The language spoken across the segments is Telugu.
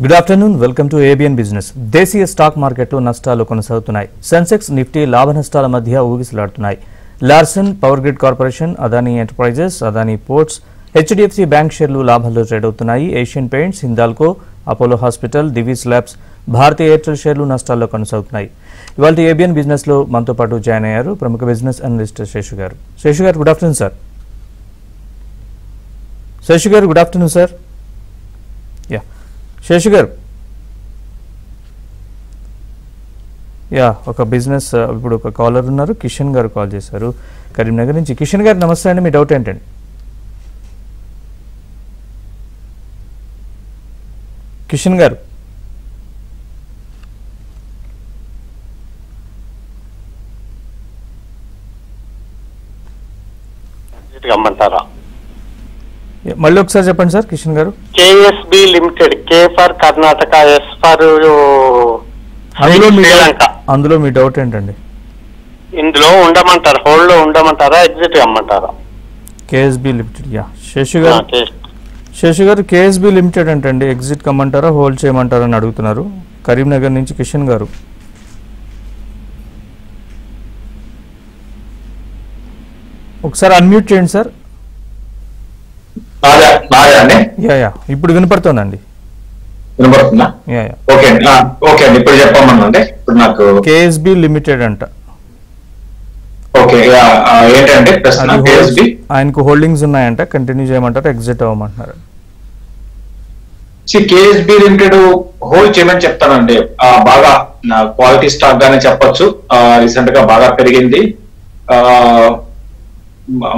Good afternoon, welcome to ABN business. దేశీయ స్టాక్ మార్కెట్లో నష్టాలు కొనసాగుతున్నాయి. సెన్సెక్స్, నిఫ్టీ లాభ నష్టాల మధ్య ఊగిసలాడుతున్నాయి. Larsen power grid corporation, Adani enterprises, Adani ports, HDFC bank షేర్లు లాభాల్లో ట్రేడ్ అవుతున్నాయి. Asian paints, Hindalco, Apollo hospital, Divi's labs, Bharti Airtel షేర్లు నష్టాల్లో కొనసాగుతున్నాయి. ఇవాళ ఏబిఎన్ బిజినెస్ లో మనతో పాటు జాయిన్ అయ్యారు ప్రముఖ బిజినెస్ అనలిస్ట్ శేషు గారు. శేషు గారు, గుడ్ ఆఫ్టర్నూన్ సార్. శేషు గారు, గుడ్ ఆఫ్టర్నూన్ సార్. శేషు గారు, ఒక బిజినెస్ ఇప్పుడు ఒక కాలర్ ఉన్నారు, కిషన్ గారు కాల్ చేశారు కరీంనగర్ నుంచి. కిషన్ గారు నమస్తే అండి, మీ డౌట్ ఏంటండి? కిషన్ గారు, రమ్మంటారా? మళ్ళీ ఒకసారి చెప్పండి sir. Kishan garu, KSB limited, K for Karnataka, S for Sri Lanka. అందులో మీ డౌట్ ఏంటండి? ఇందులో ఉండమంటారా, హోల్డ్ లో ఉండమంటారా, ఎగ్జిట్ అమ్మంటారా? KSB limited. Seshu garu, KSB limited అంటే ఎగ్జిట్ కమ్మంటారా, హోల్డ్ చేయమంటారా అని అడుగుతున్నారు కరీంనగర్ నుంచి కిషన్ గారు. ఒకసారి అన్మ్యూట్ చేయండి సార్. ఇప్పుడు వినపడుతుందండి. వినపడుతుందా? ఓకే ఓకే అండి, ఇప్పుడు చెప్పమండి. ఇప్పుడు నాకు కేఎస్బి లిమిటెడ్ అంట. ఓకే, ఏంటంటే ప్రశ్న? ఆయనకు హోల్డింగ్స్ ఉన్నాయంట, కంటిన్యూ చేయమంటారు, ఎగ్జిట్ అవ్వమంటున్నారు. కేఎస్బి లిమిటెడ్ హోల్డ్ చేయమని చెప్తానండి. బాగా క్వాలిటీ స్టాక్ గానే చెప్పొచ్చు. రీసెంట్ గా బాగా పెరిగింది,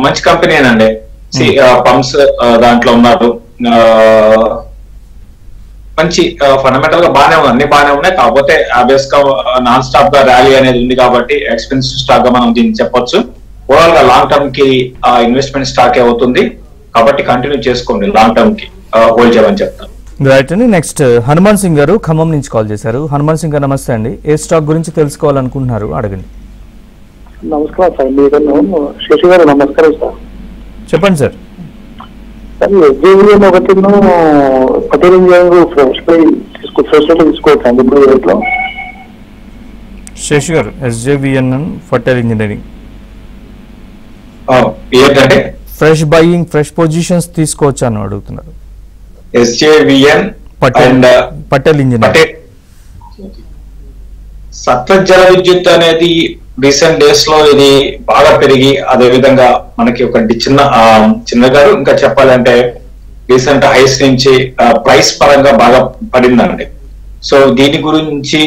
మంచి కంపెనీనండి. పంప్స్ దాంట్లో ఉన్నారు, మంచి ఫండమెంటల్ గా బాగానే ఉంది, అన్ని బాగానే ఉన్నాయి. కాకపోతే ఆబ్వియస్ గా నాన్ స్టాప్ గా ర్యాలీ అనేది ఉంది కాబట్టి ఎక్స్పెన్సివ్ స్టాక్ గా మనం దీన్ని చెప్పొచ్చు. ఓవరాల్ గా లాంగ్ టర్మ్ కి ఇన్వెస్ట్మెంట్ స్టాక్ అవుతుంది కాబట్టి కంటిన్యూ చేసుకోండి, లాంగ్ టర్మ్ కి హోల్డ్ చేయమని చెప్తాను. రైట్ అండి. నెక్స్ట్ హనుమాన్ సింగ్ గారు ఖమ్మం నుంచి కాల్ చేశారు. హనుమాన్ సింగ్ గారు నమస్తే అండి. ఏ స్టాక్ గురించి తెలుసుకోవాలనుకుంటున్నారు అడగండి. నమస్కారం సార్. మీరు శశి గారు నమస్కారం సార్. చెప్పండి సార్. సార్ ఎస్జేవిఎన్ ఒకటి పటేల్ ఇంజనీరింగ్ తీసుకోవచ్చండి ఇప్పుడు రేట్లో? శశి గారు, SJVN Patel engineering fresh buying, fresh positions తీసుకోవచ్చా అని అడుగుతున్నారు. SJVN Patel engineering. సత్లజ్ జల విద్యుత్ అనేది రీసెంట్ డేస్ లో ఇది బాగా పెరిగి, అదే విధంగా మనకి ఒకటి చిన్న గారు ఇంకా చెప్పాలంటే రీసెంట్ హైస్ నుంచి ప్రైస్ పరంగా బాగా పడిందండి. సో దీని గురించి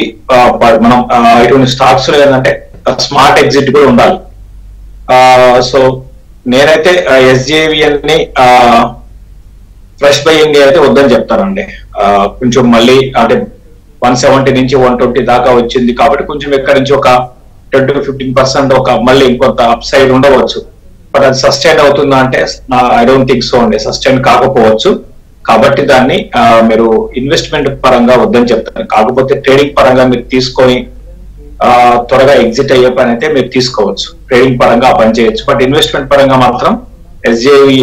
మనం ఇటువంటి స్టాక్స్ లో ఏంటంటే స్మార్ట్ ఎగ్జిట్ కూడా ఉండాలి. సో నేనైతే ఎస్జేవిఎన్ ని ఫ్రెష్ బయింగ్ అయితే వద్దని చెప్తానండి. కొంచెం మళ్ళీ అంటే 170 నుంచి 120 దాకా వచ్చింది కాబట్టి కొంచెం ఎక్కడి నుంచి ఒక 10-15% ఒక మళ్ళీ ఇంకొంత అప్ సైడ్ ఉండవచ్చు. బట్ అది సస్టైన్ అవుతుందా అంటే ఐ డోంట్ థింక్ సో అండి, సస్టైన్ కాకపోవచ్చు. కాబట్టి దాన్ని మీరు ఇన్వెస్ట్మెంట్ పరంగా వద్దని చెప్తారు. కాకపోతే ట్రేడింగ్ పరంగా మీరు తీసుకొని త్వరగా ఎగ్జిట్ అయ్యే పని అయితే మీరు తీసుకోవచ్చు, ట్రేడింగ్ పరంగా ఆ పని చేయొచ్చు. బట్ ఇన్వెస్ట్మెంట్ పరంగా మాత్రం ఎస్జేవి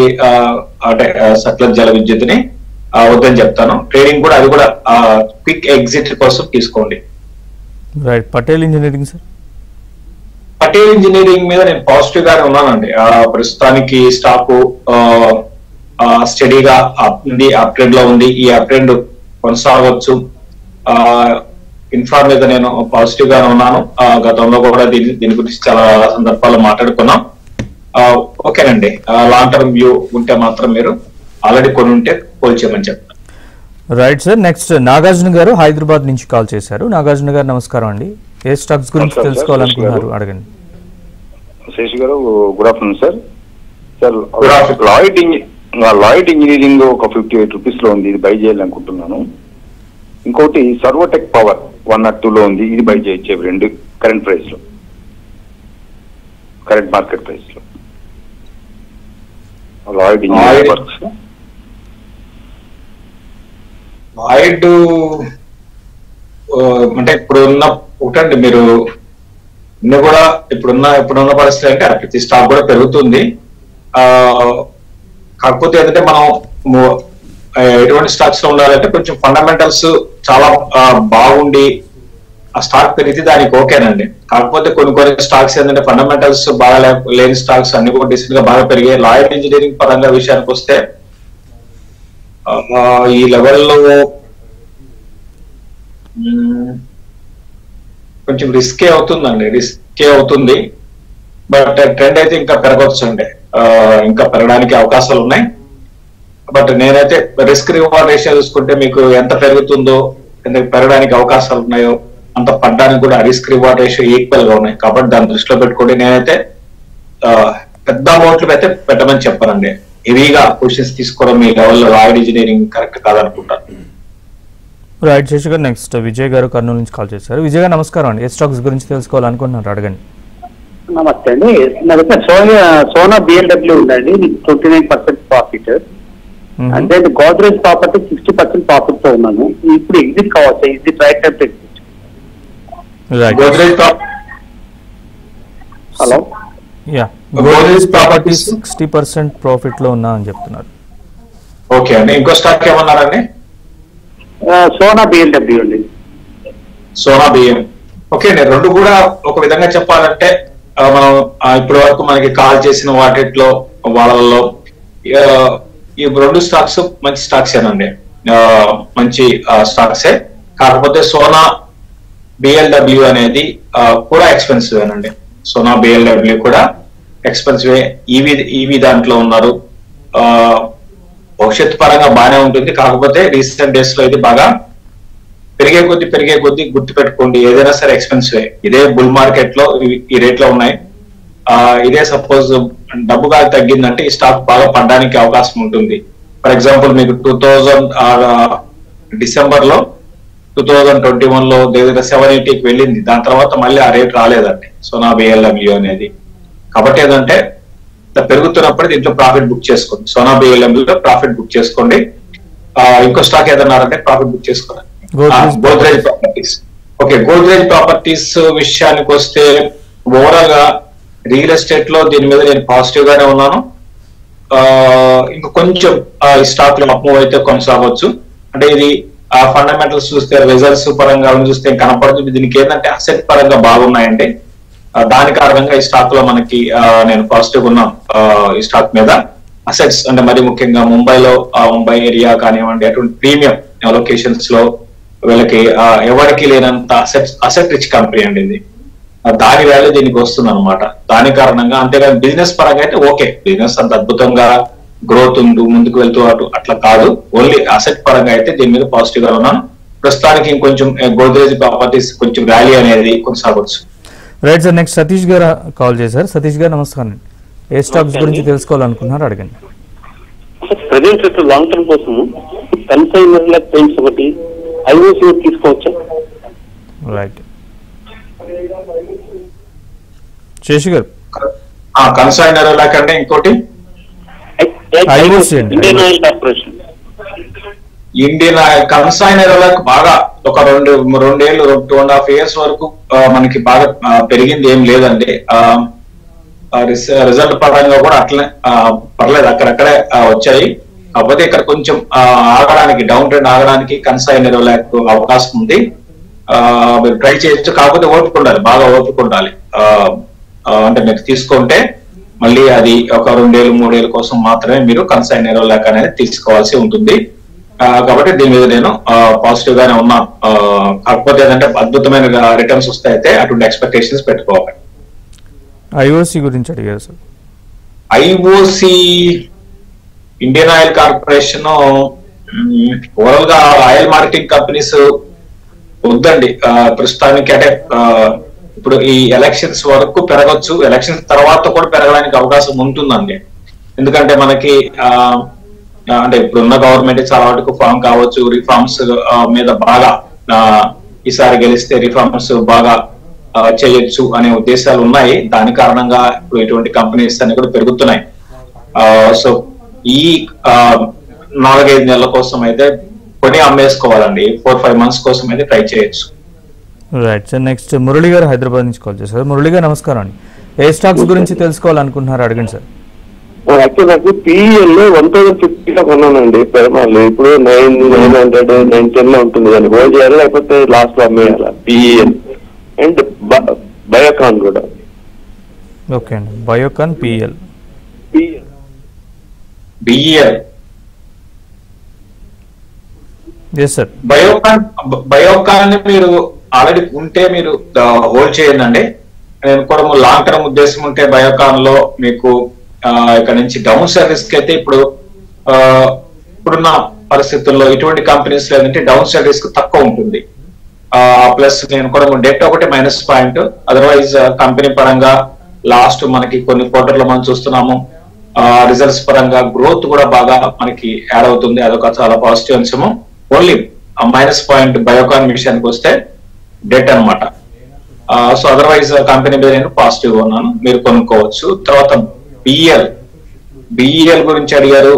అంటే సత్లజ్ జల విద్యుత్ ని వద్దని చెప్తాను. ట్రేడింగ్ కూడా అది కూడా క్విక్ ఎగ్జిట్ కోసం తీసుకోండి. Right. Patel engineering sir? Patel engineering మీద నేను పాజిటివ్ గానే ఉన్నానండి. ప్రస్తుతానికి స్టాక్ స్టడీగా ఉంది, అప్ ట్రెండ్ లో ఉంది. ఈ అప్ ట్రెండ్ కొనసాగవచ్చు. ఇన్ఫ్రా మీద నేను పాజిటివ్ గానే ఉన్నాను. గతంలో కూడా దీని గురించి చాలా సందర్భాల్లో మాట్లాడుకున్నాం. ఓకేనండి, లాంగ్ టర్మ్ వ్యూ ఉంటే మాత్రం మీరు ఆల్రెడీ కొని ఉంటే పోల్చేయమని చెప్తాను. Right sir. నెక్స్ట్ నాగార్జున గారు హైదరాబాద్ నుంచి కాల్ చేశారు. నాగార్జున గారు నమస్కారం అండి. ఏ స్టాక్స్ గురించి తెలుసుకోవాలనుకుంటున్నారు అడగండి. శేషి గారు, good afternoon sir. Sir Lloyd engineering ఒక 58 రూపీస్ లో ఉంది, ఇది బై చేయాలనుకుంటున్నాను. ఇంకోటి సర్వోటెక్ పవర్ 102 లో ఉంది, ఇది బై చేయొచ్చు. రెండు కరెంట్ ప్రైస్ లో, కరెంట్ మార్కెట్ ప్రైస్ లో. లాయిడ్ ఇంజనీరింగ్ వర్క్స్ అంటే ఇప్పుడున్న ఒకటండి, మీరు కూడా ఇప్పుడున్న పరిస్థితి అంటే ప్రతి స్టాక్ కూడా పెరుగుతుంది. కాకపోతే ఏంటంటే మనం ఎటువంటి స్టాక్స్ లో ఉండాలంటే కొంచెం ఫండమెంటల్స్ చాలా బాగుండి ఆ స్టాక్ పెరిగితే దానికి ఓకేనండి. కాకపోతే కొన్ని స్టాక్స్ ఏంటంటే ఫండమెంటల్స్ బాగా లేని స్టాక్స్ అన్ని కూడా డీసెంట్ గా బాగా పెరిగాయి. లాయల్ ఇంజనీరింగ్ పరంగా విషయానికి వస్తే ఈ లెవెల్లో కొంచెం రిస్కే అవుతుంది. బట్ ట్రెండ్ అయితే ఇంకా పెరగవచ్చు అండి, ఇంకా పెరగడానికి అవకాశాలు ఉన్నాయి. బట్ నేనైతే రిస్క్ రివార్డ్ రేషియో చూసుకుంటే మీకు ఎంత పెరుగుతుందో, ఎంత పెరగడానికి అవకాశాలు ఉన్నాయో అంత పడ్డానికి కూడా రిస్క్ రివార్డ్ రేషియో ఈక్వల్ గా ఉన్నాయి. కాబట్టి దాన్ని దృష్టిలో పెట్టుకుంటే నేనైతే పెద్ద అమౌంట్లు అయితే పెట్టమని చెప్పానండి. హెవీగా క్వశ్చన్స్ తీసుకోవడం మీ లెవెల్లో రాయల్ ఇంజనీరింగ్ కరెక్ట్ కాదనుకుంటాను. రైట్ శశి గారు, నెక్స్ట్ విజయ్ గారు కర్నూలు నుంచి కాల్ చేశారు. విజయ్ గారు నమస్కారం అండి. ఏ స్టాక్స్ గురించి తెలుసుకోవాలనుకుంటున్నారు అడగండి. నమస్తే అండి. నా దగ్గర సోనా బిఎల్డబ్ల్యూ ఉందండి, 29% ప్రాఫిట్. అంటే గోద్రేజ్ ప్రాపర్టీ 60% ప్రాఫిట్ తో ఉన్నాను. ఇప్పుడు ఎగ్జిట్ కావచ్చు, exit right time exit. Hello, Godrej properties 60% profit లో ఉన్నా అని చెప్తున్నారు. ఓకే అండి. ఇంకో స్టాక్ ఏమన్నారండి? సోనా బిఎల్డబ్ల్యూ అండి. సోనా బిఎం. ఓకే అండి. రెండు కూడా ఒక విధంగా చెప్పాలంటే మనం ఇప్పటి వరకు మనకి కాల్ చేసిన వాటిలో వాళ్ళలో ఈ రెండు స్టాక్స్ మంచి స్టాక్స్ ఏనండి, మంచి స్టాక్సే. కాకపోతే సోనా బిఎల్డబ్ల్యూ అనేది కూడా ఎక్స్పెన్సివ్ ఏనండి. సోనా బిఎల్డబ్ల్యూ కూడా ఎక్స్పెన్సివ్. ఈవీ దాంట్లో ఉన్నారు. భవిష్యత్తు పరంగా బాగానే ఉంటుంది. కాకపోతే రీసెంట్ డేస్ లో ఇది బాగా పెరిగే కొద్ది గుర్తు పెట్టుకోండి, ఏదైనా సరే ఎక్స్పెన్సివ్. ఇదే బుల్ మార్కెట్ లో ఈ రేట్ లో ఉన్నాయి. ఇదే సపోజ్ డబ్బుగా తగ్గిందంటే ఈ స్టాక్ బాగా పడడానికి అవకాశం ఉంటుంది. ఫర్ ఎగ్జాంపుల్ మీకు 2000 డిసెంబర్ లో 2021 లో దగ్గర 780కి వెళ్ళింది. దాని తర్వాత మళ్ళీ ఆ రేట్ రాలేదండి సోనా బిఎల్డబ్ల్యూ అనేది. కాబట్టి ఏంటంటే పెరుగుతున్నప్పుడు దీంట్లో ప్రాఫిట్ బుక్ చేసుకోండి. సోనా బిఎల్డబ్ల్యూలో ప్రాఫిట్ బుక్ చేసుకోండి. ఇంకో స్టాక్ ఏదన్నారంటే ప్రాఫిట్ బుక్ చేసుకోండి, Godrej properties. Okay, Godrej properties విషయానికి వస్తే ఓవరాల్ గా రియల్ ఎస్టేట్ లో దీని మీద నేను పాజిటివ్ గానే ఉన్నాను. ఇంకా కొంచెం ఈ స్టాక్ లో అప్మూవ్ అయితే కొనసాగవచ్చు. అంటే ఇది ఫండమెంటల్స్ చూస్తే, రిజల్ట్స్ పరంగా చూస్తే కనపడుతుంది. దీనికి ఏంటంటే అసెట్ పరంగా బాగున్నాయండి. దాని కారణంగా ఈ స్టాక్ లో మనకి నేను పాజిటివ్ ఉన్నాను. ఈ స్టాక్ మీద అసెట్స్ అంటే మరి ముఖ్యంగా ముంబై ఏరియా కానివ్వండి, అటువంటి ప్రీమియం లొకేషన్స్ లో వీళ్ళకి ఎవరికి లేనంత అసెట్ రిచ్ కంపెనీ అండి ఇది. దాని వాల్యూ దీనికి వస్తుంది అనమాట. దాని కారణంగా, అంతేగాని బిజినెస్ పరంగా అయితే ఓకే, బిజినెస్ అంత అద్భుతంగా గ్రోత్ ముందుకు వెళ్తూ అట్లా కాదు. ఓన్లీ అసెట్ పరంగా అయితే దీని మీద పాజిటివ్ గా ఉన్నాను. ప్రస్తుతానికి ఇంకొంచెం గోద్రేజ్ ప్రాపర్టీస్ కొంచెం ర్యాలీ అనేది కొనసాగవచ్చు. రైట్ సార్, నెక్స్ట్ సతీష్ గారు కాల్ చేశారు. సతీష్ గారు నమస్కారం. ఏ స్టాక్స్ గురించి తెలుసుకోవాలనుకుంటున్నారు అడగండి. ప్రజెంట్ లాంగ్ టర్మ్ కోసం కన్సైనర్ పెయింట్స్ ఒకటి ఐఓసి తీసుకోవచ్చా? రైట్ శేషి గారు. కన్సైనర్ లేకంటే ఇంకోటి Indian oil corporation. Indian consignor బాగా ఒక 2.5 years వరకు మనకి బాగా పెరిగింది ఏం లేదండి. రిజల్ట్ పరంగా కూడా అట్లనే పర్లేదు, అక్కడక్కడే వచ్చాయి. కాకపోతే ఇక్కడ కొంచెం ఆగడానికి, డౌన్ ట్రెండ్ ఆగడానికి కన్సైనర్ అవకాశం ఉంది. మీరు ట్రై చేయొచ్చు. కాకపోతే ఓపిక ఉండాలి, బాగా ఓపిక ఉండాలి. అంటే మీరు తీసుకుంటే మళ్ళీ అది ఒక 2-3 ఏళ్ళ కోసం మాత్రమే మీరు కన్సైనర్ అనేది తీసుకోవాల్సి ఉంటుంది. కాబట్టి దీని మీద నేను పాజిటివ్ గానే ఉన్నాను. కాకపోతే ఏంటంటే అద్భుతమైన రిటర్న్స్ వస్తాయితే అటువంటి ఎక్స్పెక్టేషన్స్ పెట్టుకోవాలి. ఐఓసి గురించి అడిగారు sir. IOC Indian oil corporation overall గా ఆయిల్ మార్కెటింగ్ కంపెనీస్ వద్దండి ప్రస్తుతానికి. అంటే ఇప్పుడు ఈ ఎలక్షన్స్ వరకు పెరగచ్చు, ఎలక్షన్స్ తర్వాత కూడా పెరగడానికి అవకాశం ఉంటుందండి. ఎందుకంటే మనకి అంటే ఇప్పుడున్న గవర్నమెంట్ చాలా వరకు ఫామ్ కావచ్చు, రిఫార్మ్స్ మీద బాగా ఈసారి గెలిస్తే రిఫార్మ్స్ బాగా చేయొచ్చు అనే ఉద్దేశాలు ఉన్నాయి. దాని కారణంగా ఇప్పుడు ఇటువంటి కంపెనీస్ అన్ని కూడా పెరుగుతున్నాయి. సో ఈ 4-5 నెలల కోసం అయితే కొని అమ్మేసుకోవాలండి. 4-5 months కోసం అయితే ట్రై చేయొచ్చు. రైట్ సార్, నెక్స్ట్ మురళి గారు హైదరాబాద్ నుంచి కాల్ చేశారు. మురళి గారు నమస్కారం అండి. ఏ స్టాక్స్ గురించి తెలుసుకోవాలనుకుంటున్నారు అడగండి సార్. యాక్చువల్ నాకు పిఈఎల్ 1050 లో కొన్నానండి పెరమాలు. ఇప్పుడు 900 910 లో ఉంటుంది. దాన్ని హోల్డ్ చేయాలి లేకపోతే లాస్ట్ లో అమ్మేయాలా? పిఈఎల్ అండ్ బయోకాన్ కూడా. ఓకే అండి, Biocon PL. BEL yes sir. Biocon మీరు ఆల్రెడీ ఉంటే మీరు హోల్డ్ చేయండి. నేను కూడా లాంగ్ టర్మ్ ఉద్దేశం ఉంటే బయోకాన్ లో మీకు ఇక్కడ నుంచి డౌన్ సైడ్ రిస్క్ అయితే ఇప్పుడున్న పరిస్థితుల్లో ఇటువంటి కంపెనీస్ లేదంటే డౌన్ సైడ్ రిస్క్ తక్కువ ఉంటుంది. ప్లస్ నేను కూడా డెట్ ఒకటి మైనస్ పాయింట్. అదర్వైజ్ కంపెనీ పరంగా లాస్ట్ మనకి కొన్ని క్వార్టర్లో మనం చూస్తున్నాము రిజల్ట్స్ పరంగా గ్రోత్ కూడా బాగా మనకి యాడ్ అవుతుంది. అదొక చాలా పాజిటివ్ అంశము. ఓన్లీ మైనస్ పాయింట్ బయోకాన్ విషయానికి వస్తే డెట్ అనమాట. సో అదర్వైజ్ కంపెనీ మీద నేను పాజిటివ్ ఉన్నాను, మీరు కొనుక్కోవచ్చు. తర్వాత బిఈఎల్ గురించి అడిగారు.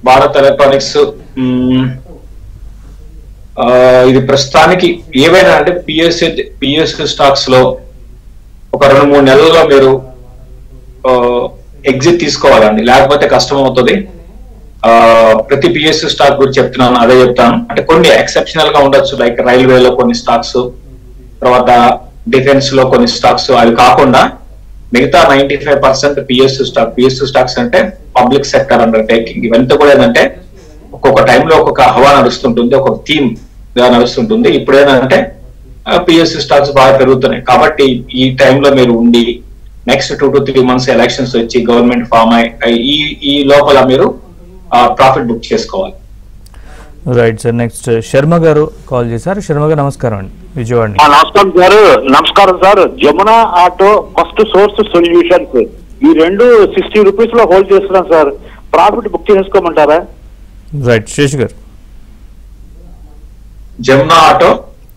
భారత్ ఎలక్ట్రానిక్స్ ఇది ప్రస్తుతానికి ఏవైనా అంటే పిఎస్యు స్టాక్స్ లో ఒక 2-3 నెలల్లో మీరు ఎగ్జిట్ తీసుకోవాలండి, లేకపోతే కష్టం అవుతుంది. ప్రతి పిఎస్యు స్టాక్ గురించి చెప్తున్నాను, అదే చెప్తాను. అంటే కొన్ని ఎక్సెప్షనల్ గా ఉండొచ్చు, లైక్ రైల్వేలో కొన్ని స్టాక్స్, తర్వాత డిఫెన్స్ లో కొన్ని స్టాక్స్. అవి కాకుండా మిగతా 95% పిఎస్యు స్టాక్స్ అంటే పబ్లిక్ సెక్టర్ అండర్టేకింగ్. ఇవంతా కూడా ఏంటంటే ఒక్కొక్క టైంలో ఒక్కొక్క హవా నడుస్తుంటుంది, ఒక థీమ్ గా నడుస్తుంటుంది. ఇప్పుడు ఏంటంటే పిఎస్యు స్టాక్స్ బాగా పెరుగుతున్నాయి. కాబట్టి ఈ టైంలో మీరు ఉండి నెక్స్ట్ 2 to 3 months ఎలక్షన్స్ వచ్చి గవర్నమెంట్ ఫామ్ అయ్యి ఈ లోపల మీరు ప్రాఫిట్ బుక్ చేసుకోవాలి. Right sir. నెక్స్ట్ శర్మ గారు కాల్ చేశారు. శర్మ గారు నమస్కారం అండి, విజయవాడ. నమస్కారం సార్. నమస్కారం sir. Jamuna auto, first source solutions, ఈ రెండు 60 రూపీస్ లో హోల్డ్ చేస్తున్నాం సార్. ప్రాఫిట్ బుక్ చేసుకోమంటారా? Right. Shesh garu. Jamuna auto,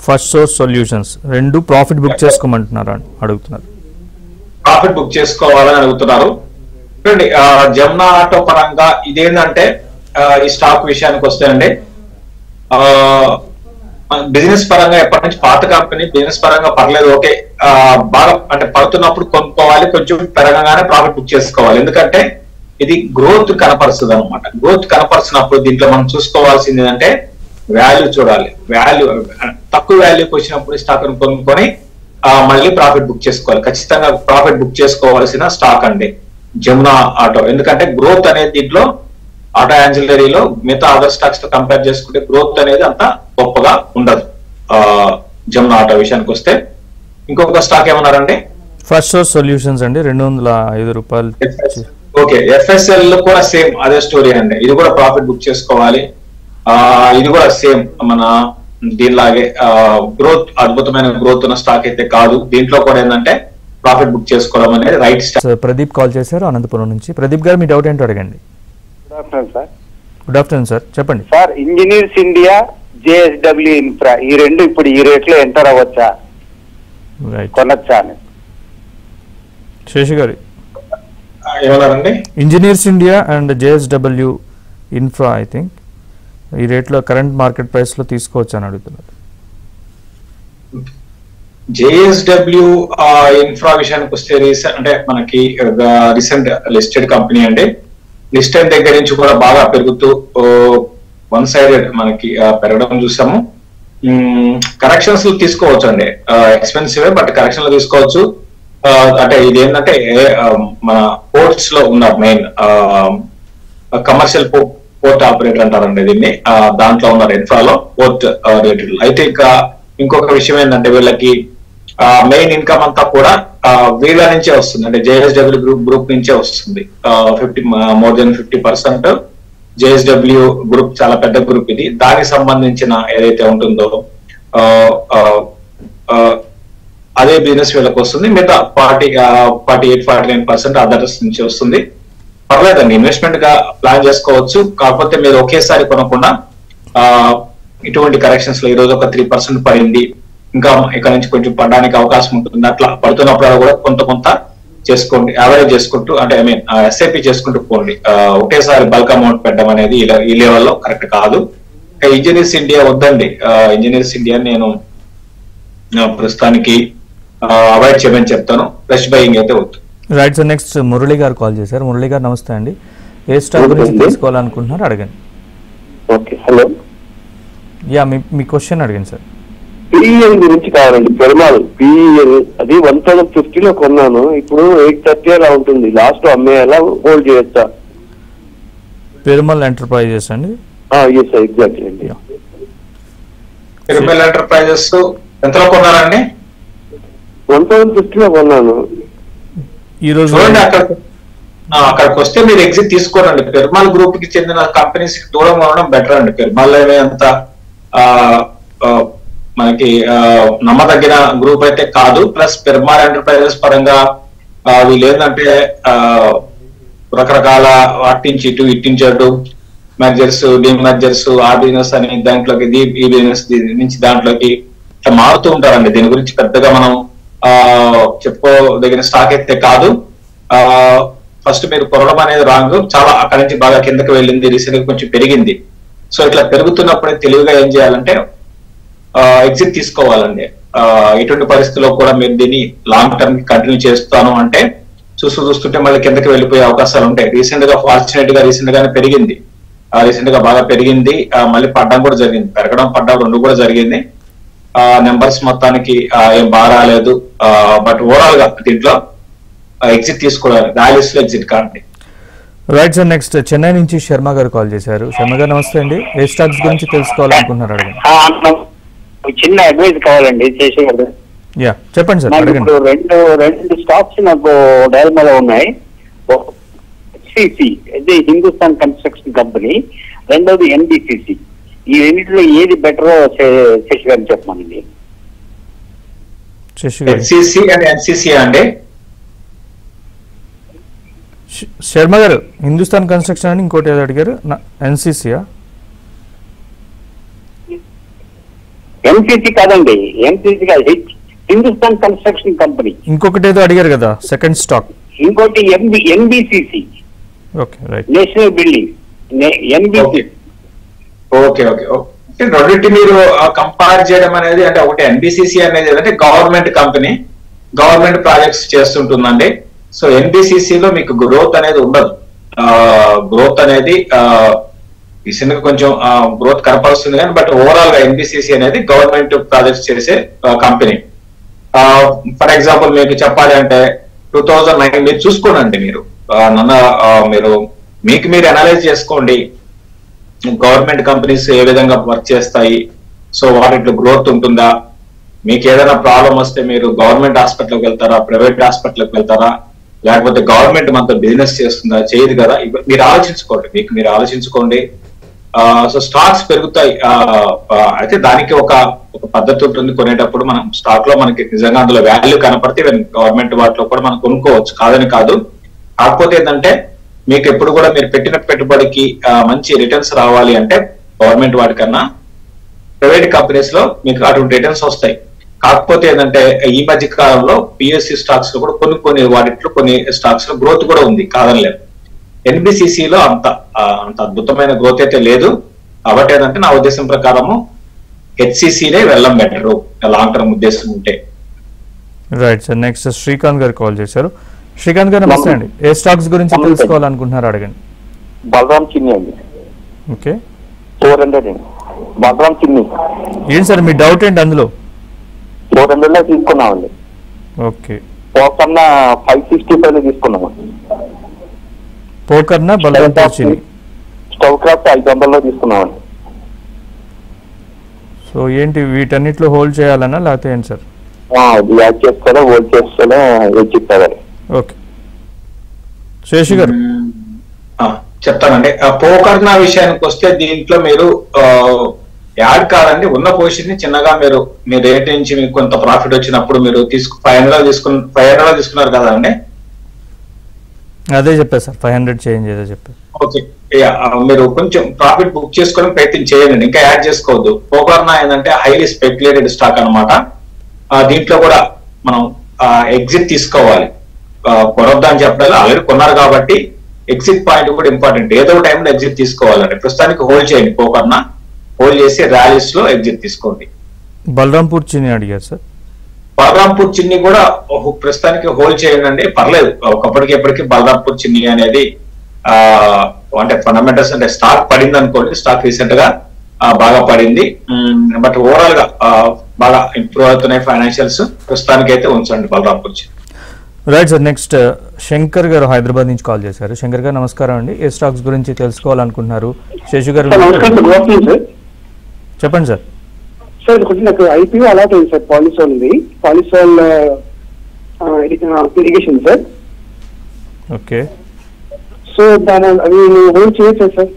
first source solutions రెండు ప్రాఫిట్ బుక్ చేసుకోమంటున్నారా అని అడుగుతున్నారు. ప్రాఫిట్ బుక్ చేసుకోవాలని అడుగుతున్నారు. చూడండి, జమునా ఆటో పరంగా ఇదేంటంటే ఈ స్టాక్ విషయానికి వస్తే అండి, బిజినెస్ పరంగా ఎప్పటి నుంచి పాత కంపెనీ, బిజినెస్ పరంగా పర్లేదు, ఓకే, బాగా అంటే పడుతున్నప్పుడు కొనుక్కోవాలి, కొంచెం పెరగగానే ప్రాఫిట్ బుక్ చేసుకోవాలి. ఎందుకంటే ఇది గ్రోత్ కనపరుస్తుంది అనమాట. గ్రోత్ కనపరుచినప్పుడు దీంట్లో మనం చూసుకోవాల్సింది ఏంటంటే వాల్యూ చూడాలి. వాల్యూ తక్కువ వాల్యూకి వచ్చినప్పుడు స్టాక్ కొనుక్కొని మళ్ళీ ప్రాఫిట్ బుక్ చేసుకోవాలి. ఖచ్చితంగా ప్రాఫిట్ బుక్ చేసుకోవాల్సిన స్టాక్ అండి జమునా ఆటో. ఎందుకంటే గ్రోత్ అనేది దీంట్లో ఆటో యాన్సిలరీలో మిగతా అదర్ స్టాక్స్ తో కంపేర్ చేసుకుంటే గ్రోత్ అనేది అంత గొప్పగా ఉండదు జమునా ఆటో విషయానికి వస్తే. ఇంకొక స్టాక్ ఏమన్నారండి? ఫస్ట్ సోర్స్ సొల్యూషన్స్ అండి, 205 రూపాయలు. ఓకే, ఎఫ్ఎస్ఎల్ కూడా సేమ్ అదే స్టోరీ అండి. ఇది కూడా ప్రాఫిట్ బుక్ చేసుకోవాలి. ఇది కూడా సేమ్ మన దీనిలాగే గ్రోత్, అద్భుతమైన గ్రోత్ ఉన్న స్టాక్ అయితే కాదు. దీంట్లో కూడా ఏంటంటే ప్రాఫిట్ బుక్ చేసుకోవడం అనేది రైట్ స్టాక్. ప్రదీప్ కాల్ చేశారు అనంతపురం నుంచి. ప్రదీప్ గారు, మీ డౌట్ ఏంటో అడగండి. Good afternoon sir. Good afternoon sir, చెప్పండి sir. Engineers India, JSW infra, ఈ రెండు ఇప్పుడు ఈ రేట్ లో ఎంటర్ అవ్వచ్చా, కొనొచ్చా అని? శేష్ గారు. ఏమన్నారండి? Engineers India and JSW infra I think ఈ రేట్లో కరెంట్ మార్కెట్ ప్రైస్ లో తీసుకోవచ్చు అని అడుగుతున్నారు. జేఎస్డబ్ల్యూ ఇన్ఫ్రా విషయానికి వస్తే అంటే మనకి రీసెంట్ లిస్టెడ్ కంపెనీ అండి. లిస్టెడ్ దగ్గర నుంచి కూడా బాగా పెరుగుతూ వన్ సైడెడ్ మనకి పెరగడం చూసాము. కరెక్షన్స్ లో తీసుకోవచ్చు అండి, ఎక్స్పెన్సివ్ బట్ కరెక్షన్ లో తీసుకోవచ్చు. అంటే ఇది ఏంటంటే మన పోర్ట్స్ లో ఉన్నారు, మెయిన్ కమర్షియల్ పోర్ట్ ఆపరేటర్ అంటారండి దీన్ని. దాంట్లో ఉన్నారు ఇన్ఫ్రాలో పోర్ట్ రిలేటెడ్. అయితే ఇంకొక విషయం ఏంటంటే వీళ్ళకి మెయిన్ ఇన్కమ్ అంతా కూడా వీళ్ళ నుంచే వస్తుంది, అంటే జేఎస్డబ్ల్యూ గ్రూప్ నుంచే వస్తుంది. మోర్ దెన్ 50% జేఎస్డబ్ల్యూ గ్రూప్ చాలా పెద్ద గ్రూప్ ఇది. దానికి సంబంధించిన ఏదైతే ఉంటుందో అదే బిజినెస్ వీళ్ళకి వస్తుంది. మిగతా 48-49% అదర్స్ నుంచి వస్తుంది. పర్లేదండి, ఇన్వెస్ట్మెంట్ గా ప్లాన్ చేసుకోవచ్చు. కాకపోతే మీరు ఒకేసారి కొనకుండా ఇటువంటి కరెక్షన్స్ లో ఈరోజు ఒక 3% పడింది, ఇంకా ఇక్కడ నుంచి కొంచెం పడడానికి అవకాశం ఉంటుంది. అట్లా పడుతున్నప్పుడు కూడా కొంత చేసుకోండి, యావరేజ్ చేసుకుంటూ, అంటే ఐ మీన్ ఎస్ఐపి చేసుకుంటూ పోండి. ఒకేసారి బల్క్ అమౌంట్ పెట్టడం అనేది ఈ లెవెల్లో కరెక్ట్ కాదు. ఇంజనీర్స్ ఇండియా వద్దండి. ఇంజనీర్స్ ఇండియా నేను ప్రస్తుతానికి అవాయిడ్ చేయమని చెప్తాను. ఫ్రెష్ బయింగ్ అయితే వద్దు. రైట్ సార్, నెక్స్ట్ మురళి గారు కాల్ చేశారు. మురళి గారు నమస్తే అండి. ఏ స్టాక్ గురించి తీసుకోవాలనుకుంటున్నారు అడగండి. Okay, hello. యా, మీ క్వశ్చన్ అడగండి సార్. పిఈఎల్ గురించి కావాలండి. పెరుమాల్ పిఈఎల్ అది 1050 కొన్నాను, ఇప్పుడు 830 అలా ఉంటుంది. లాస్ట్ లో అమ్మేయాలా, హోల్డ్ చేయొచ్చా? పెరుమల్ ఎంటర్ప్రైజెస్ అండి. ఎస్ ఎగ్జాక్ట్లీ అండి. పెరుమల్ ఎంటర్ప్రైజెస్ ఎంతలో కొన్నారండి? 1050 కొన్నాను. ఈ రోజు చూడండి, అక్కడికి వస్తే మీరు ఎగ్జిట్ తీసుకోరండి. పెరుమాల్ గ్రూప్ కి చెందిన కంపెనీస్ కి దూరంగా ఉండడం బెటర్ అండి. పెరుమాల్ అంత మనకి నమ్మదగిన గ్రూప్ అయితే కాదు. ప్లస్ పెరుమాల్ ఎంటర్ప్రైజెస్ పరంగా వీళ్ళు ఏంటంటే రకరకాల అట్టించి ఇటు ఇట్టించి అటు మెర్జర్స్, డిమెర్జర్స్, ఆ బిజినెస్ అని దాంట్లోకి ఈ బిజినెస్ నుంచి దాంట్లోకి ఇట్లా మారుతూ ఉంటారండి. దీని గురించి పెద్దగా మనం చెప్పుకోదగిన స్టాక్ అయితే కాదు. ఫస్ట్ మీరు కొనడం అనేది రాంగ్. చాలా అక్కడి నుంచి బాగా కిందకి వెళ్ళింది, రీసెంట్ గా కొంచెం పెరిగింది. సో ఇట్లా పెరుగుతున్నప్పుడే తెలివిగా ఏం చేయాలంటే ఎగ్జిట్ తీసుకోవాలండి. ఎటువంటి పరిస్థితుల్లో కూడా మీరు దీన్ని లాంగ్ టర్మ్ కి కంటిన్యూ చేస్తాను అంటే చూస్తుంటే మళ్ళీ కిందకి వెళ్ళిపోయే అవకాశాలు ఉంటాయి. రీసెంట్ గా ఫార్చునేట్ గా రీసెంట్ గానే పెరిగింది, రీసెంట్ గా బాగా పెరిగింది, మళ్ళీ పడ్డం కూడా జరిగింది. పెరగడం పడ్డం రెండు కూడా జరిగింది. నెంబర్స్ మొత్తానికి ఏం బాగా రాలేదు. బట్ ఓవరాల్ గా దీంట్లో ఎగ్జిట్ తీసుకోవాలి, ర్యాలీస్ లో ఎగ్జిట్ కాండి. రైట్ సార్, నెక్స్ట్ చెన్నై నుంచి శర్మ గారు కాల్ చేశారు. శర్మ గారు నమస్తే అండి. ఏ స్టాక్స్ గురించి తెలుసుకోవాలనుకుంటున్నారు అడగండి. చిన్న అడ్వైస్ కావాలండి చేసేవారు. యా, చెప్పండి సార్, అడగండి. రెండు స్టాక్స్ నాకు డైల్మాలో ఉన్నాయి. హెచ్సిసి అంటే హిందుస్థాన్ కన్స్ట్రక్షన్ కంపెనీ, రెండోది ఎన్బిసిసి. ఈ రెండింటిలో ఏది బెటర్ శశి గారు చెప్పమనండి. హెచ్సిసి అండ్ ఎన్సిసి అండి. శర్మ గారు హిందుస్థాన్ కన్స్ట్రక్షన్ అని ఇంకోటి ఏదో అడిగారు, ఎన్సిసియా? ఎన్సిసి కాదండి, ఎన్సిసి కాదు, హిందుస్థాన్ కన్స్ట్రక్షన్ కంపెనీ. ఇంకొకటి ఏదో అడిగారు కదా సెకండ్ స్టాక్. ఇంకోటి NBCC, okay right, national building. NBC. Okay okay okay. రెండింటి మీరు కంపేర్ చేయడం అనేది అంటే ఒకటి ఎన్బిసిసి అనేది ఏంటంటే గవర్నమెంట్ కంపెనీ, గవర్నమెంట్ ప్రాజెక్ట్స్ చేస్తుంటుందండి. సో ఎన్బిసిసి లో మీకు గ్రోత్ అనేది ఉండదు. గ్రోత్ అనేది రీసెంట్ గా కొంచెం గ్రోత్ కనపరుస్తుంది కానీ బట్ ఓవరాల్ గా ఎన్బిసిసి అనేది గవర్నమెంట్ ప్రాజెక్ట్స్ చేసే కంపెనీ. ఫర్ ఎగ్జాంపుల్ మీకు చెప్పాలి అంటే 2009 మీరు చూసుకోండి, మీరు మీరు మీకు మీరు అనలైజ్ చేసుకోండి గవర్నమెంట్ కంపెనీస్ ఏ విధంగా వర్క్ చేస్తాయి. సో వాటిలో గ్రోత్ ఉంటుందా? మీకు ఏదైనా ప్రాబ్లం వస్తే మీరు గవర్నమెంట్ హాస్పిటల్కి వెళ్తారా, ప్రైవేట్ హాస్పిటల్కి వెళ్తారా, లేకపోతే గవర్నమెంట్ మనతో బిజినెస్ చేస్తుందా? చేయదు కదా. మీరు ఆలోచించుకోండి, మీకు మీరు ఆలోచించుకోండి. సో స్టాక్స్ పెరుగుతాయి. అయితే దానికి ఒక పద్ధతి ఉంటుంది. కొనేటప్పుడు మనం స్టాక్ లో మనకి నిజంగా అందులో వాల్యూ కనపడితే గవర్నమెంట్ వాటిలో కూడా మనం కొనుక్కోవచ్చు, కాదని కాదు. కాకపోతే ఏంటంటే మీకు ఎప్పుడు కూడా మీరు పెట్టిన పెట్టుబడికి మంచి రిటర్న్స్ రావాలి అంటే గవర్నమెంట్ వాటికన్నా ప్రైవేట్ కంపెనీస్ లో మీకు అటువంటి రిటర్న్స్ వస్తాయి. కాకపోతే ఏంటంటే ఈ మధ్య కాలంలో పిఎస్సి స్టాక్స్ లో కూడా కొన్ని వాటిలో కొన్ని స్టాక్స్ లో గ్రోత్ కూడా ఉంది, కాదనలేదు. ఎన్బిసిసిలో అంత అద్భుతమైన గ్రోత్ అయితే లేదు. కాబట్టి ఏంటంటే నా ఉద్దేశం ప్రకారము హెచ్సిసినే వెళ్ళడం బెటర్ లాంగ్ టర్మ్ ఉద్దేశం ఉంటే. రైట్ సార్, నెక్స్ట్ శ్రీకాంత్ గారు కాల్ చేశారు. శ్రీకాంత్ గారు నమస్తే అండి. ఏ స్టాక్స్ గురించి తెలుసుకోవాలనుకుంటున్నారు అడగండి. బలరామ్ చిన్ని అండి. ఓకే, 400 అండి. బలరామ్ చిన్ని ఏంటి సార్ మీ డౌట్ ఏంటి అందులో? 400 లో తీసుకున్నామండి. ఓకే, పోకన్నా 565 లో తీసుకున్నామండి. పోకర్నా బలరాంపూర్ చిన్ని స్టవ్ క్రాఫ్ట్ 500 లో తీసుకున్నామండి. సో ఏంటి వీటన్నిటిలో హోల్డ్ చేయాలన్నా లేకపోతే ఏంటి సార్? యాడ్ చేసుకోవాలా, హోల్డ్ చేసుకోవాలా, ఏం చెప్తారు? ఓకే, శేషి గారు చెప్తానండి. పోకర్నా విషయానికి వస్తే దీంట్లో మీరు యాడ్ కాదండి, ఉన్న పొజిషన్ ని చిన్నగా మీరు మీ రేట్ నుంచి మీకు కొంత ప్రాఫిట్ వచ్చినప్పుడు మీరు 500 తీసుకున్నారు కదండి. అదే చెప్పారు సార్, 500 చేంజ్ ఏదో చెప్పారు. ఓకే, మీరు కొంచెం ప్రాఫిట్ బుక్ చేసుకోవడం ప్రయత్నం చేయండి, ఇంకా యాడ్ చేసుకోవద్దు. పోకర్నా ఏంటంటే హైలీ స్పెక్యులేటెడ్ స్టాక్ అనమాట. దీంట్లో కూడా మనం ఎగ్జిట్ తీసుకోవాలి. కొనొద్దా అని చెప్పడాలి, ఆల్రెడీ కొన్నారు కాబట్టి ఎగ్జిట్ పాయింట్ కూడా ఇంపార్టెంట్. ఏదో టైంలో ఎగ్జిట్ తీసుకోవాలండి. ప్రస్తుతానికి హోల్డ్ చేయండి, పోకర్నా హోల్డ్ చేసి ర్యాలీస్ లో ఎగ్జిట్ తీసుకోండి. బలరాంపూర్ చిన్ని అడిగారు సార్. బలరాంపూర్ చిన్ని కూడా ప్రస్తుతానికి హోల్డ్ చేయండి, పర్లేదు. ఒకప్పటికి ఎప్పటికీ బలరాంపూర్ చిన్ని అనేది అంటే ఫండమెంటల్స్ అంటే స్టాక్ పడింది అనుకోండి, స్టాక్ రీసెంట్ గా బాగా పడింది. బట్ ఓవరాల్ గా బాగా ఇంప్రూవ్ అవుతున్నాయి ఫైనాన్షియల్స్. ప్రస్తుతానికి అయితే ఉంచండి బలరాంపూర్ చిన్ని. Right sir. నెక్స్ట్ శంకర్ గారు హైదరాబాద్ నుంచి కాల్ చేశారు. శంకర్ గారు నమస్కారం అండి. ఏ స్టాక్స్ గురించి తెలుసుకోవాలనుకుంటున్నారు? శేషు గారు చెప్పండి సార్. సార్ కొంచెం నాకు ఐపీఓ అలాట్ అయింది సార్. పాలిసోల్ ఉంది, Polysil irrigation sir. Okay. So దాని అవి హోల్డ్ చేయొచ్చా సార్?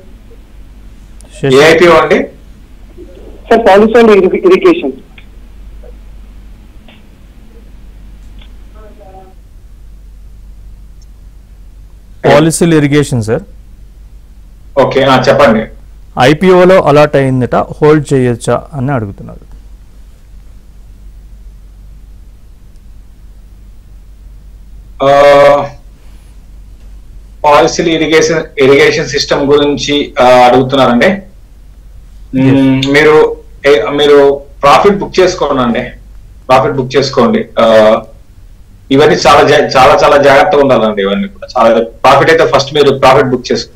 ఏ ఐపీఓ అండి? Sir Polysil irrigation. Polysil irrigation sir. Okay చెప్పండి. ఐపీఓలో అలాట్ అయిందట, హోల్డ్ చేయొచ్చా అని అడుగుతున్నారు. పాలసీలు ఇరిగేషన్ సిస్టమ్ గురించి అడుగుతున్నారండి. మీరు ప్రాఫిట్ బుక్ చేసుకోండి, ప్రాఫిట్ బుక్ చేసుకోండి. ఇవన్నీ చాలా చాలా చాలా జాగ్రత్తగా ఉండాలండి. ఇవన్నీ కూడా చాలా ప్రాఫిట్ అయితే ఫస్ట్ మీరు ప్రాఫిట్ బుక్ చేసుకోండి.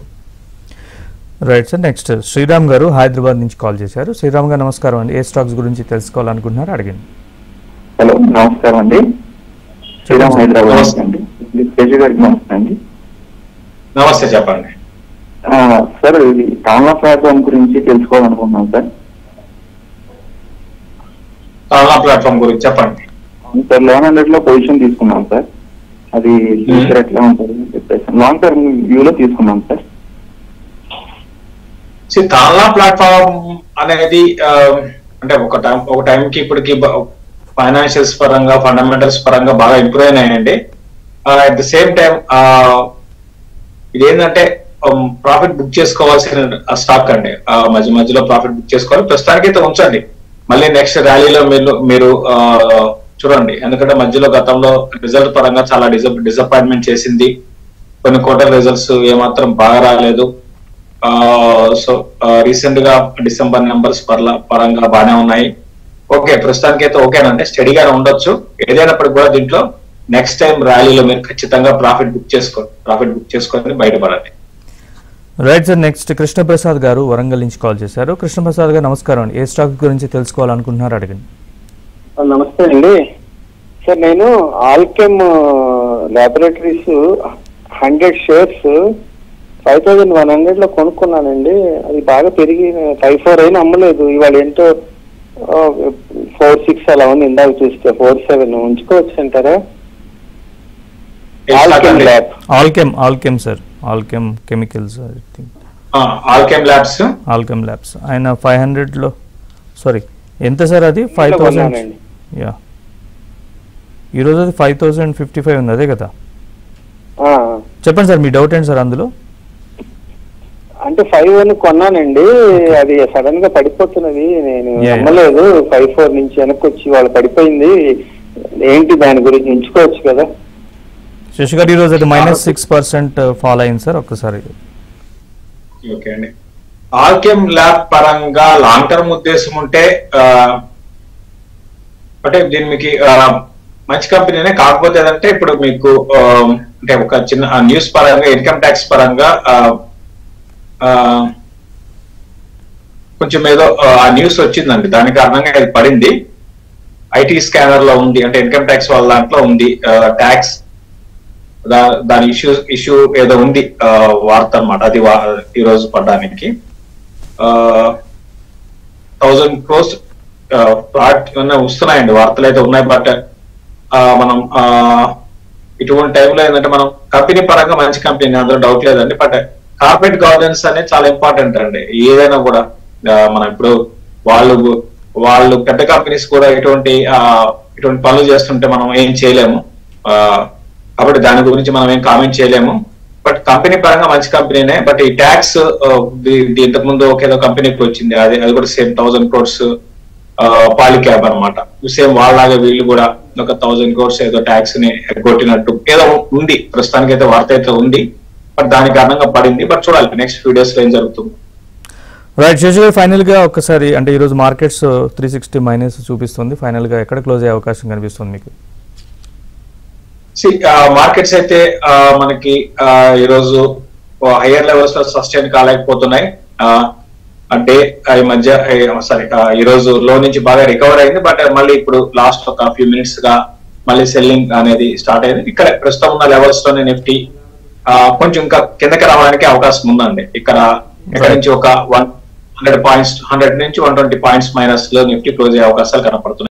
Right sir. నెక్స్ట్ శ్రీరామ్ గారు హైదరాబాద్ నుంచి కాల్ చేశారు. శ్రీరామ్ గారు నమస్కారం అండి. ఏ స్టాక్స్ గురించి తెలుసుకోవాలనుకుంటున్నారు అడగండి. హలో నమస్కారం అండి. శ్రీరామ్ హైదరాబాద్ అండి. తేజు గారికి నమస్తే అండి. నమస్తే చెప్పండి సార్. ఇది టాన్లా ప్లాట్ఫామ్ గురించి తెలుసుకోవాలనుకుంటున్నాం సార్. టాన్లా ప్లాట్ఫామ్ గురించి చెప్పండి సార్. 1100 లో పొజిషన్ తీసుకున్నాం సార్. అది ఫ్యూచర్ ఎట్లా ఉంటుంది చెప్పేసి లాంగ్ టర్మ్ వ్యూలో తీసుకున్నాం సార్. టాన్లా ప్లాట్ఫామ్ అనేది అంటే ఒక టైంకి ఇప్పటికి ఫైనాన్షియల్స్ పరంగా ఫండమెంటల్స్ పరంగా బాగా ఇంప్రూవ్ అయినాయండి. అట్ ద సేమ్ టైం ఇదేంటంటే ప్రాఫిట్ బుక్ చేసుకోవాల్సిన స్టాక్ అండి. మధ్య మధ్యలో ప్రాఫిట్ బుక్ చేసుకోవాలి. ప్రస్తుతానికి అయితే ఉంచండి, మళ్ళీ నెక్స్ట్ ర్యాలీలో మీరు చూడండి. ఎందుకంటే మధ్యలో గతంలో రిజల్ట్ పరంగా చాలా డిసప్పాయింట్మెంట్ చేసింది. కొన్ని క్వార్టర్ రిజల్ట్స్ ఏమాత్రం బాగా రాలేదు. సో రీసెంట్ గా డిసెంబర్ నెంబర్స్ పరంగా బాగానే ఉన్నాయి. ఓకే, ప్రస్తుతానికి అయితే ఓకేనండి, స్టడీగానే ఉండొచ్చు. ఏదైనప్పటికీ కూడా దీంట్లో నెక్స్ట్ టైం ర్యాలీలో మీరు ఖచ్చితంగా ప్రాఫిట్ బుక్ చేసుకొని బయటపడండి. Right sir. Next Krishnaprasad garu Warangal నుంచి కాల్ చేశారు. కృష్ణప్రసాద్ గారు నమస్కారం అండి. ఏ స్టాక్ గురించి తెలుసుకోవాలనుకుంటున్నారు అడగండి. నమస్తే అండి సార్. నేను ఆల్కెమ్ ల్యాబొరేటరీస్ 100 షేర్స్ 5100 లో కొనుక్కున్నానండి. అది బాగా పెరిగి 54 అయినా అమ్మలేదు. ఇవాళ ఏంటో 46 అలా ఉంది. ఇందాక చూస్తే 47 ఉంచుకోవచ్చు అంటారా? Alkem sir. Alkem chemicals. Alkem labs ఆయన 500 లో సారీ ఎంత సార్? అది 5000. యా, ఈరోజు అది 5055 ఉంది, అదే కదా? చెప్పండి సార్, మీ డౌట్ ఏంటి సార్ అందులో? అంటే 5 అని కొన్నానండి, అది సడన్ గా పడిపోతున్నది. నేను నమ్మలేదు. 54 నుంచి వెనక్కి వచ్చి వాళ్ళు పడిపోయింది. ఏంటి దాని గురించి ఎంచుకోవచ్చు కదా? శశి గారు ఈరోజు అది -6% ఫాల్ అయింది సార్. ఒక్కసారి ఓకే అండి. ఆల్కెమ్ ల్యాబ్ పరంగా లాంగ్ టర్మ్ ఉద్దేశం ఉంటే అంటే దీని మీకు మంచి కంపెనీనే. కాకపోతే ఏదంటే ఇప్పుడు మీకు అంటే ఒక చిన్న న్యూస్ పరంగా ఇన్కమ్ ట్యాక్స్ పరంగా కొంచెం ఏదో ఆ న్యూస్ వచ్చిందండి, దాని కారణంగా ఇది పడింది. ఐటీ స్కానర్ లో ఉంది, అంటే ఇన్కమ్ ట్యాక్స్ వాళ్ళ దాంట్లో ఉంది ట్యాక్స్, దాని ఇష్యూ ఏదో ఉంది వార్త అనమాట. అది ఈ రోజు పడడానికి 1000 crores ఫ్రాడ్ వస్తున్నాయండి, వార్తలు అయితే ఉన్నాయి. బట్ మనం ఇటువంటి టైంలో ఏంటంటే మనం కంపెనీ పరంగా మంచి కంపెనీ, అందులో డౌట్ లేదండి. బట్ కార్పొరేట్ గవర్నెన్స్ అనేది చాలా ఇంపార్టెంట్ అండి. ఏదైనా కూడా మనం ఇప్పుడు వాళ్ళు పెద్ద కంపెనీస్ కూడా ఇటువంటి పనులు చేస్తుంటే మనం ఏం చేయలేము. కాబట్టి దాని గురించి మనం ఏం కామెంట్ చేయలేము. బట్ కంపెనీ పరంగా మంచి కంపెనీనే. బట్ ఈ ట్యాక్స్ ఇంతకు ముందు ఒకేదో కంపెనీకి వచ్చింది, అది కూడా సేమ్ 1000 crores పాలిక్యాబ్ అనమాట. సేమ్ వాళ్ళలాగా వీళ్ళు కూడా ఒక 1000 crores ఏదో ట్యాక్స్ ని ఎగ్గొట్టినట్టు ఏదో ఉంది. ప్రస్తుతానికి అయితే వార్త అయితే ఉంది, బట్ దాని కారణంగా పడింది. బట్ చూడాలి నెక్స్ట్ ఫ్యూ డేస్ లో ఏం జరుగుతుంది. రైట్ శేషు గారు, ఫైనల్ గా ఒక్కసారి అంటే ఈరోజు మార్కెట్స్ 360 మైనస్ చూపిస్తుంది, ఫైనల్ గా ఎక్కడ క్లోజ్ అయ్యే అవకాశం కనిపిస్తుంది మీకు? మార్కెట్స్ అయితే మనకి ఈరోజు హయ్యర్ లెవెల్స్ లో సస్టైన్ కాలేకపోతున్నాయి. అంటే ఈ మధ్య సారీ ఈ రోజు లో నుంచి బాగా రికవర్ అయింది, బట్ మళ్ళీ ఇప్పుడు లాస్ట్ ఒక ఫ్యూ మినిట్స్ గా మళ్ళీ సెల్లింగ్ అనేది స్టార్ట్ అయింది. ఇక్కడ ప్రస్తుతం ఉన్న లెవెల్స్ లోనే నిఫ్టీ కొంచెం ఇంకా కిందకి రావడానికి అవకాశం ఉందండి. ఇక్కడ నుంచి ఒక 100 నుంచి 120 పాయింట్స్ మైనస్ లో నిఫ్టీ క్లోజ్ అయ్యే అవకాశాలు కనపడుతున్నాయి.